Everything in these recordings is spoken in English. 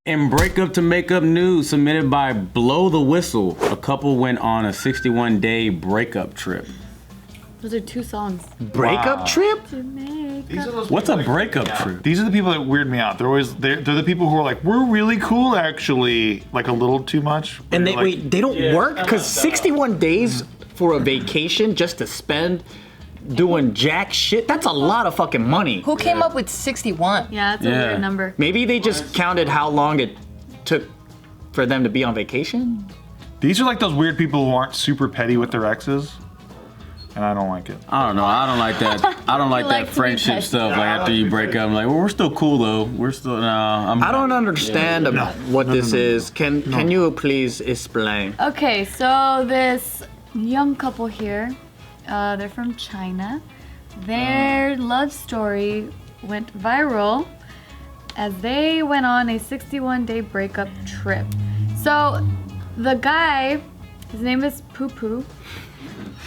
In Breakup to Makeup news submitted by Blow the Whistle, a couple went on a 61-day breakup trip. Those are 2 songs. Breakup trip? What's a breakup trip? These are the people that weird me out. They're the people who are like, we're really cool actually, like a little too much. And they like, wait, they don't work? Because 61 days for a vacation just to spend doing jack shit, that's a lot of fucking money. Who came up with 61? Yeah, that's a weird number. Maybe they just counted how long it took for them to be on vacation? These are like those weird people who aren't super petty with their exes. And I don't like it. I don't know. I don't like that. I don't like that friendship stuff. Like after you break up, I'm like, well, we're still cool though. We're still I don't understand what this is. Can you please explain? Okay, so this young couple here, they're from China. Their love story went viral as they went on a 61-day breakup trip. So the guy, his name is Pupu.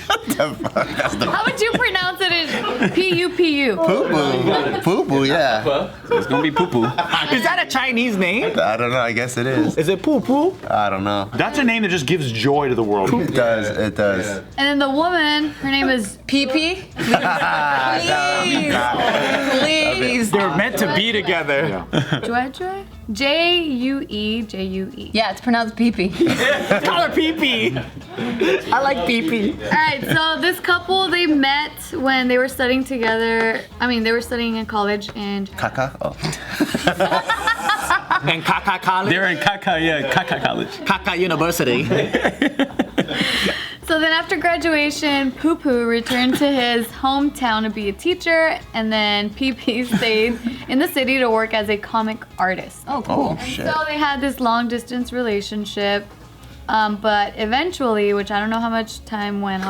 How would you pronounce it in P-U-P-U? Poo-poo. Poo-poo, yeah. It's gonna be Pupu. Is that a Chinese name? I don't know, I guess it is. Is it Poo-poo? I don't know. That's a name that just gives joy to the world. It does, it does. And then the woman, her name is Peepee? Please. They're meant to be together. Joy? J-U-E. Yeah, it's pronounced Peepee. Call her Peepee. I like Peepee. All right, so this couple, they met when they were studying together. I mean, they were studying in college and... Kaka? Oh. And Kaka College? They're in Kaka College. Kaka University. So then after graduation, Pupu returned to his hometown to be a teacher, and then Peepee stayed in the city to work as a comic artist. Oh, cool. Oh, shit. So they had this long distance relationship, but eventually, which I don't know how much time went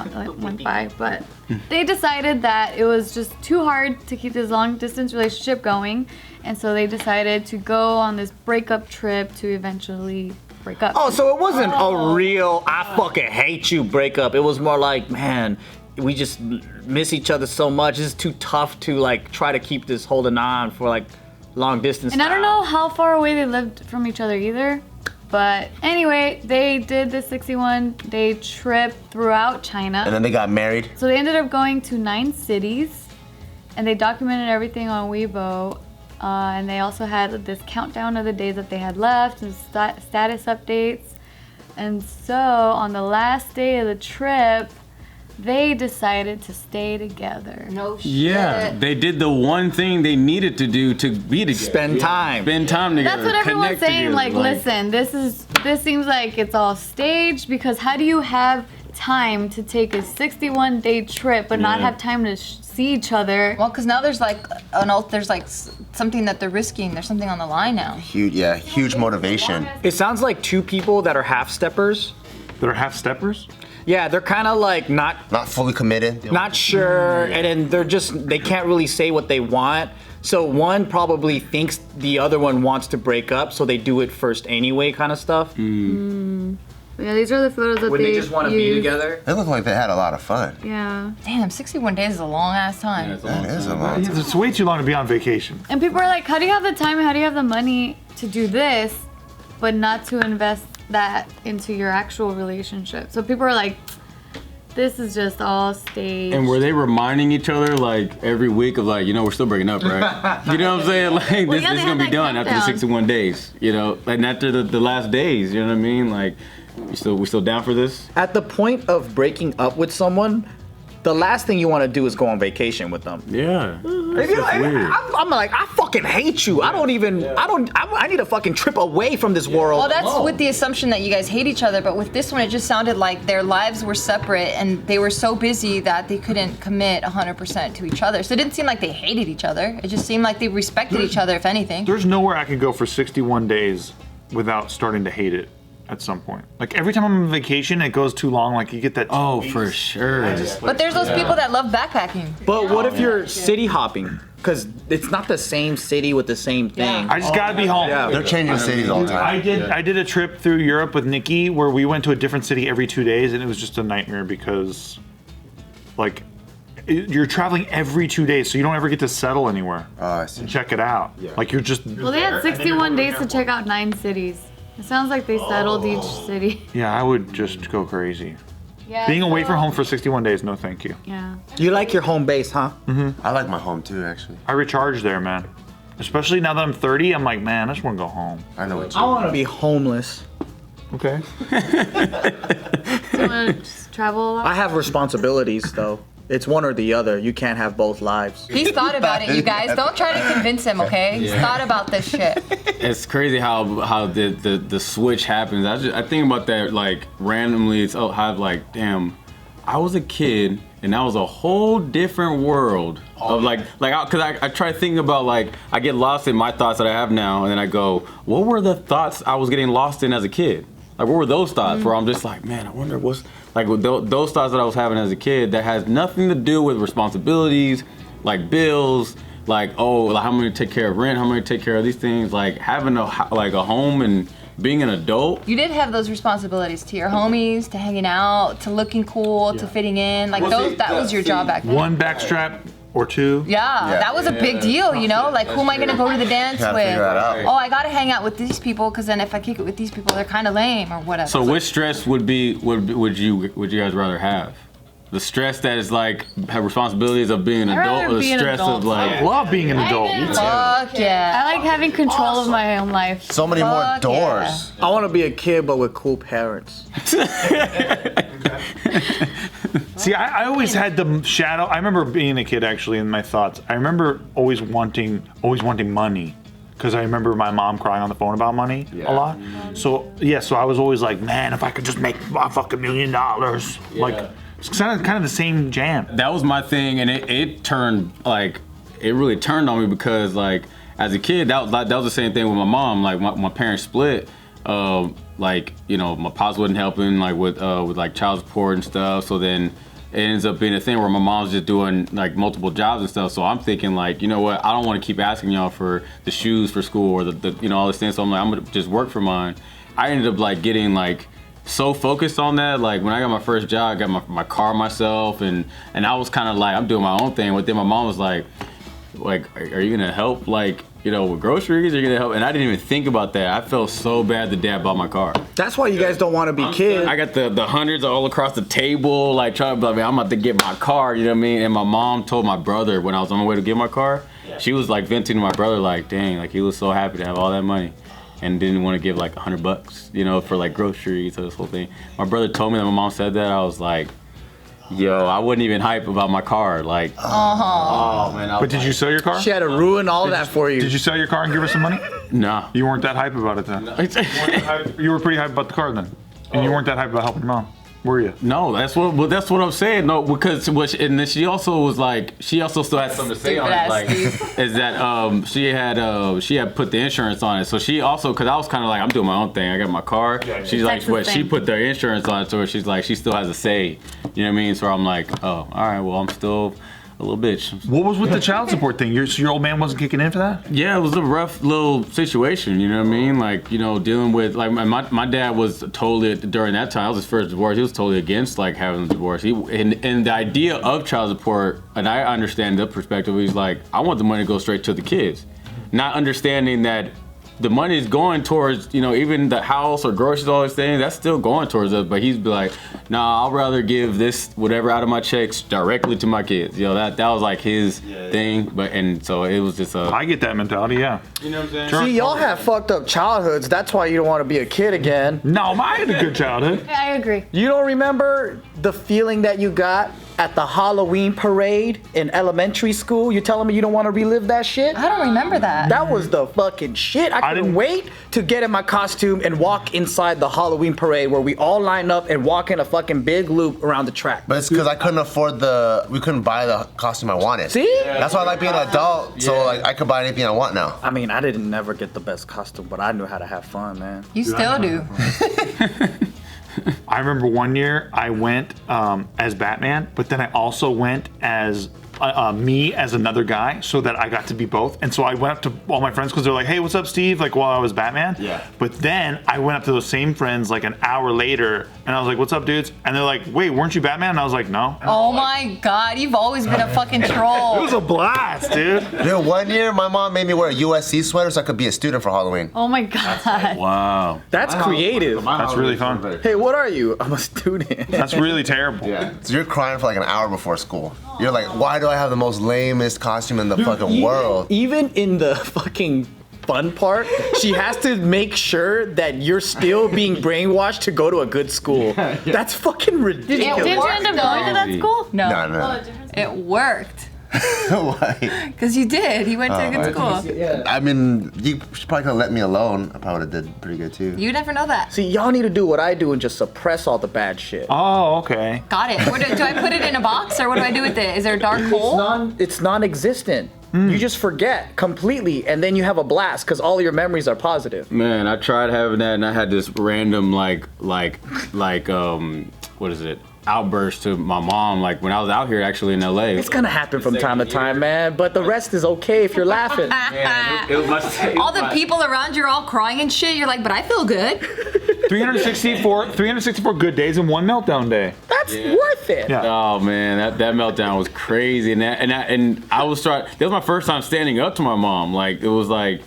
by, but they decided that it was just too hard to keep this long distance relationship going, and so they decided to go on this breakup trip to eventually break up. Oh, so it wasn't a real I fucking hate you breakup. It was more like, man, we just miss each other so much. It's too tough to like try to keep this holding on for like long distance. And I don't know how far away they lived from each other either. But anyway, they did the 61-day trip throughout China. And then they got married. So they ended up going to 9 cities, and they documented everything on Weibo. And they also had this countdown of the days that they had left and status updates. And so on the last day of the trip, they decided to stay together. No shit. Yeah, they did the one thing they needed to do to be together. Spend time. Spend time together. That's what everyone's connect saying. together. Like, listen, this seems like it's all staged, because how do you have time to take a 61-day trip but not have time to see each other? Well, because now there's like something that they're risking. There's something on the line now. Huge motivation. It sounds like 2 people that are half-steppers. They're half-steppers? Yeah, they're kind of like not fully committed. Not sure, and then they can't really say what they want. So one probably thinks the other one wants to break up, so they do it first anyway, kind of stuff. Yeah, these are the photos that They just want to be together. They look like they had a lot of fun. Yeah. Damn, 61 days is a long ass time. That is a long time. It's way too long to be on vacation. And people are like, how do you have the time, how do you have the money to do this, but not to invest that into your actual relationship? So people are like, this is just all staged. And were they reminding each other like every week of like, we're still breaking up, right? You know what I'm saying? Like this is gonna be done after the 61 days, and after the last days, you know what I mean? Like, we still down for this? At the point of breaking up with someone, the last thing you want to do is go on vacation with them. Yeah. I'm like, I fucking hate you. I need a fucking trip away from this world. Well, that's with the assumption that you guys hate each other, but with this one, it just sounded like their lives were separate and they were so busy that they couldn't commit 100% to each other. So it didn't seem like they hated each other. It just seemed like they respected each other, if anything. There's nowhere I could go for 61 days without starting to hate it at some point. Like every time I'm on vacation, it goes too long. Like you get that. Oh, for sure. But there's those people that love backpacking. But what if you're city hopping? Because it's not the same city with the same thing. I just gotta be home. Yeah. They're changing cities all the time. I did a trip through Europe with Nikki where we went to a different city every 2 days, and it was just a nightmare because, like, you're traveling every 2 days, so you don't ever get to settle anywhere Oh, I see. and check it out. Like you're just. Well, they had 61 days to check out 9 cities. It sounds like they settled each city. Yeah, I would just go crazy. Yeah. Being away so- from home for 61 days, no thank you. Yeah. You like your home base, huh? I like my home too, actually. I recharge there, man. Especially now that I'm 30, I'm like, man, I just want to go home. I know what I you want to be homeless. Okay. Do you want to just travel a lot? I have responsibilities though. It's one or the other. You can't have both lives. He's thought about it, you guys. Don't try to convince him, okay? He's thought about this shit. It's crazy how the switch happens. I think about that like randomly. It's like damn, I was a kid and that was a whole different world of because I try thinking about like I get lost in my thoughts that I have now and then I go, what were the thoughts I was getting lost in as a kid? Like what were those thoughts where I'm just like, man, I wonder what's like with those thoughts that I was having as a kid that has nothing to do with responsibilities, like bills. Like, oh, like how am I gonna take care of rent? How am I gonna take care of these things? Like having a home and being an adult. You did have those responsibilities to your homies, to hanging out, to looking cool, to fitting in. Like that was your job back then. One backstrap or two. Yeah, that was a big deal, you know? Like, who am I gonna go to the dance Gotta with? figure that out. Oh, I gotta hang out with these people, because then if I kick it with these people, they're kind of lame or whatever. So which stress would you guys rather have? The stress that is like have responsibilities of being an I'd adult, rather or the be an stress adult. of like I love being an adult. Fuck yeah. I like having control of my own life. So many more Fuck doors. I want to be a kid, but with cool parents. See, I always had the shadow. I remember being a kid actually in my thoughts. I remember always wanting money. Because I remember my mom crying on the phone about money a lot. So I was always like, man, if I could just make a fucking $1 million. Like, it's kind of the same jam. that was my thing, and it turned like it really turned on me because like as a kid that was the same thing with my mom. Like my parents split. Like you know my pops wasn't helping like with like child support and stuff. So then it ends up being a thing where my mom's just doing like multiple jobs and stuff. So I'm thinking like, you know what, I don't want to keep asking y'all for the shoes for school or the you know all this things. So I'm like, I'm gonna just work for mine. I ended up like getting like so focused on that. Like when I got my first job, I got my car myself, and I was kind of like I'm doing my own thing. But then my mom was like, are you gonna help like you know with groceries? Are you gonna help? And I didn't even think about that. I felt so bad the day I bought my car. That's why you guys don't want to be kids. I got the hundreds all across the table, like trying to be like, I'm about to get my car, you know what I mean? And my mom told my brother when I was on my way to get my car, she was like venting to my brother, like, dang, like he was so happy to have all that money and didn't want to give like $100, you know, for like groceries or this whole thing. My brother told me that my mom said that. I was like, yo, I wasn't even hype about my car. Like, oh man. But did you sell your car? She had to ruin all that for you. Did you sell your car and give her some money? Nah. You weren't that hype about it then. You were pretty hype about the car then. And you weren't that hype about helping your mom, were you? No, that's what I'm saying. No, because and then she also was like, she also still had something to say on it. Like, is that she had put the insurance on it. So she also, because I was kind of like, I'm doing my own thing. I got my car. She's like, Texas she thing. put the insurance on it, so she's like, she still has a say. You know what I mean? So I'm like, oh, all right, well, I'm still a little bitch. What was with the child support thing? Your old man wasn't kicking in for that? Yeah, it was a rough little situation, you know what I mean? Like, you know, dealing with, like, my dad was totally, during that time, it was his first divorce, he was totally against, like, having a divorce. And the idea of child support, and I understand the perspective, he's like, I want the money to go straight to the kids. Not understanding that the money is going towards, you know, even the house or groceries, all these things, that's still going towards us. But he's be like, nah, I'll rather give this whatever out of my checks directly to my kids. You know, that was like his thing. But and so it was just I get that mentality, yeah. you know what I'm saying? See, y'all have fucked up childhoods. That's why you don't want to be a kid again. No, I had a good childhood. Yeah, I agree. You don't remember the feeling that you got at the Halloween parade in elementary school? You telling me you don't want to relive that shit? I don't remember that. That was the fucking shit. I couldn't wait to get in my costume and walk inside the Halloween parade where we all line up and walk in a fucking big loop around the track. But it's because I couldn't afford we couldn't buy the costume I wanted. See? That's why I like being an adult, so like I could buy anything I want now. I mean, I didn't never get the best costume, but I knew how to have fun, man. You still do. I remember one year I went as Batman, but then I also went as me as another guy so that I got to be both. And so I went up to all my friends because they're like, hey, what's up, Steve? Like while I was Batman. Yeah. But then I went up to those same friends like an hour later and I was like, what's up, dudes? And they're like, wait, weren't you Batman? And I was like, no. Oh my God, you've always been a fucking troll. It was a blast, dude. Dude, one year my mom made me wear a USC sweater so I could be a student for Halloween. Oh my God. Wow. That's creative. That's really fun. Hey, what are you? I'm a student. That's really terrible. Yeah. So you're crying for like an hour before school. You're like, why do I have the most lamest costume in the fucking world? Even in the fucking fun part, she has to make sure that you're still being brainwashed to go to a good school. That's fucking ridiculous. Did you end up going to that school? No. No. It worked. Why? Because you did. He went to a good school. I mean, you probably could have let me alone. I probably would have did pretty good too. You never know that. See, y'all need to do what I do and just suppress all the bad shit. Oh, okay. Got it. Where do I put it in a box or what do I do with it? Is there a dark hole? It's non-existent. You just forget completely, and then you have a blast because all your memories are positive. Man, I tried having that, and I had this random what is it? Outburst to my mom, like when I was out here actually in LA. It's gonna happen from time to time, man, but the rest is okay if you're laughing. Man, it was All the people around you are all crying and shit. You're like, but I feel good. 364 good days and one meltdown day. That's worth it. Yeah. Oh man, that meltdown was crazy, and I was trying. That was my first time standing up to my mom. Like it was like,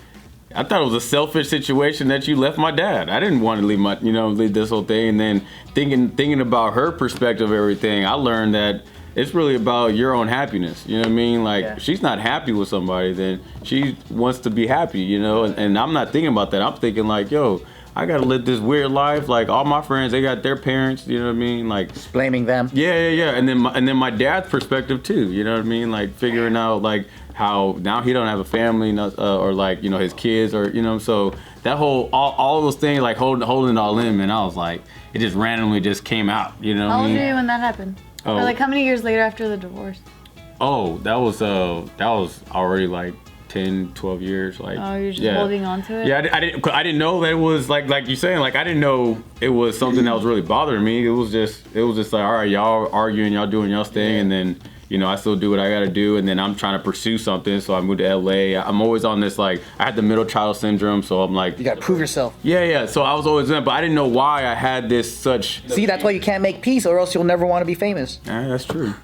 I thought it was a selfish situation that you left my dad. I didn't want to leave this whole thing. And then thinking about her perspective of everything, I learned that it's really about your own happiness. You know what I mean? Like she's not happy with somebody, then she wants to be happy. You know, and I'm not thinking about that. I'm thinking like, yo, I gotta live this weird life. Like all my friends, they got their parents. You know what I mean? Like Blaming them. yeah. And then my dad's perspective too. You know what I mean? Like figuring out like how now he don't have a family, or like his kids, or so that whole all those things like holding it all in, man. I was like, it just randomly just came out. You know what How I old mean? were you when that happened? Oh. Or like how many years later after the divorce? Oh, that was already like 10, 12 years. Like Oh, you're just holding on to it? Yeah, I didn't know that it was like you're saying. Like I didn't know it was something that was really bothering me. It was just like, all right, y'all arguing, y'all doing y'all's thing, and then I still do what I gotta do, and then I'm trying to pursue something. So I moved to LA. I'm always on this like I had the middle child syndrome, so I'm like You gotta prove yourself. yeah. So I was always in, but I didn't know why I had this such. See, that's why you can't make peace, or else you'll never want to be famous. That's true.